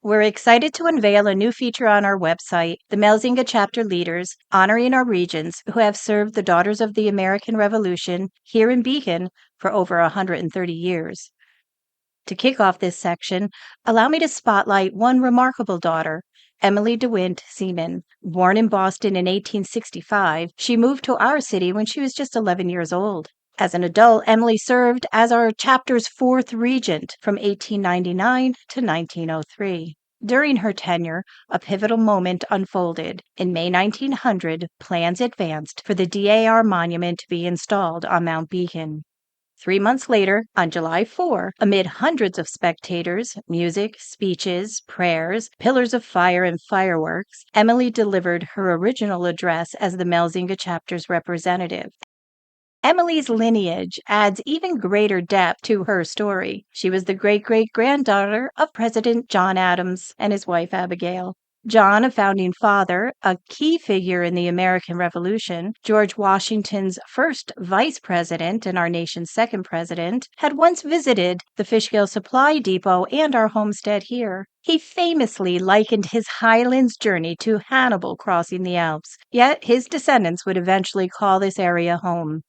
We're excited to unveil a new feature on our website, the Melzingah Chapter Leaders, honoring our regions who have served the Daughters of the American Revolution here in Beacon for over 130 years. To kick off this section, allow me to spotlight one remarkable daughter, Emily DeWint Seaman. Born in Boston in 1865, she moved to our city when she was just 11 years old. As an adult, Emily served as our chapter's fourth regent from 1899 to 1903. During her tenure, a pivotal moment unfolded. In May 1900, plans advanced for the DAR monument to be installed on Mount Beacon. 3 months later, on July 4, amid hundreds of spectators, music, speeches, prayers, pillars of fire, and fireworks, Emily delivered her original address as the Melzingah chapter's representative. Emily's lineage adds even greater depth to her story. She was the great-great-granddaughter of President John Adams and his wife Abigail. John, a founding father, a key figure in the American Revolution, George Washington's first vice president and our nation's second president, had once visited the Fishkill Supply Depot and our homestead here. He famously likened his Highlands journey to Hannibal crossing the Alps, yet his descendants would eventually call this area home.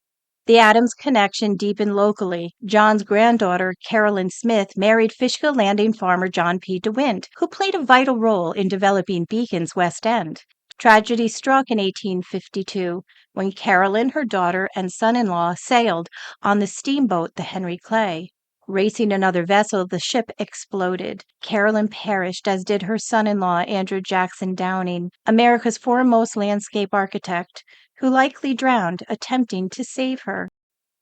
The Adams connection deepened locally. John's granddaughter, Carolyn Smith, married Fishkill Landing farmer John P. DeWint, who played a vital role in developing Beacon's West End. Tragedy struck in 1852 when Carolyn, her daughter, and son-in-law sailed on the steamboat the Henry Clay. Racing another vessel, the ship exploded. Carolyn perished, as did her son-in-law, Andrew Jackson Downing, America's foremost landscape architect, who likely drowned attempting to save her.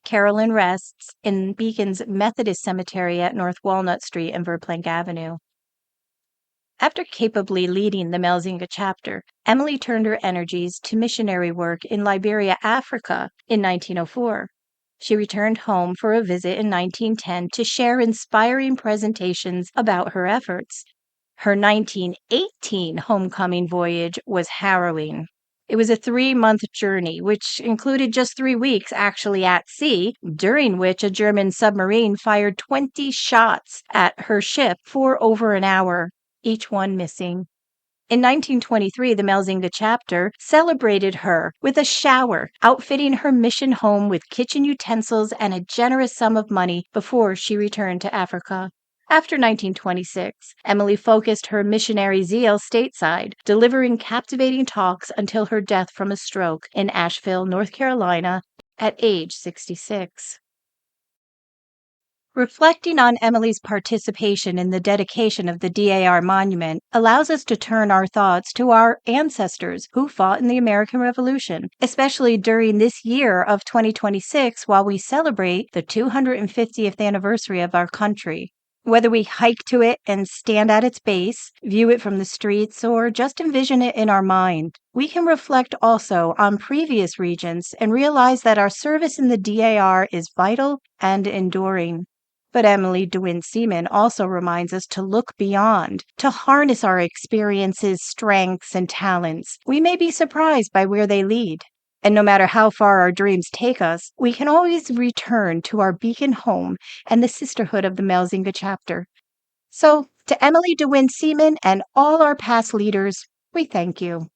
Carolyn rests in Beacon's Methodist Cemetery at North Walnut Street and Verplank Avenue. After capably leading the Melzingah chapter, Emily turned her energies to missionary work in Liberia, Africa in 1904. She returned home for a visit in 1910 to share inspiring presentations about her efforts. Her 1918 homecoming voyage was harrowing. It was a 3-month journey, which included just 3 weeks actually at sea, during which a German submarine fired 20 shots at her ship for over an hour, each one missing. In 1923, the Melzingah chapter celebrated her with a shower, outfitting her mission home with kitchen utensils and a generous sum of money before she returned to Africa. After 1926, Emily focused her missionary zeal stateside, delivering captivating talks until her death from a stroke in Asheville, North Carolina, at age 66. Reflecting on Emily's participation in the dedication of the DAR monument allows us to turn our thoughts to our ancestors who fought in the American Revolution, especially during this year of 2026 while we celebrate the 250th anniversary of our country. Whether we hike to it and stand at its base, view it from the streets, or just envision it in our mind, we can reflect also on previous regions and realize that our service in the DAR is vital and enduring. But Emily DeWint Seaman also reminds us to look beyond, to harness our experiences, strengths, and talents. We may be surprised by where they lead. And no matter how far our dreams take us, we can always return to our Beacon home and the sisterhood of the Melzingah chapter. So, to Emily DeWint Seaman and all our past leaders, we thank you.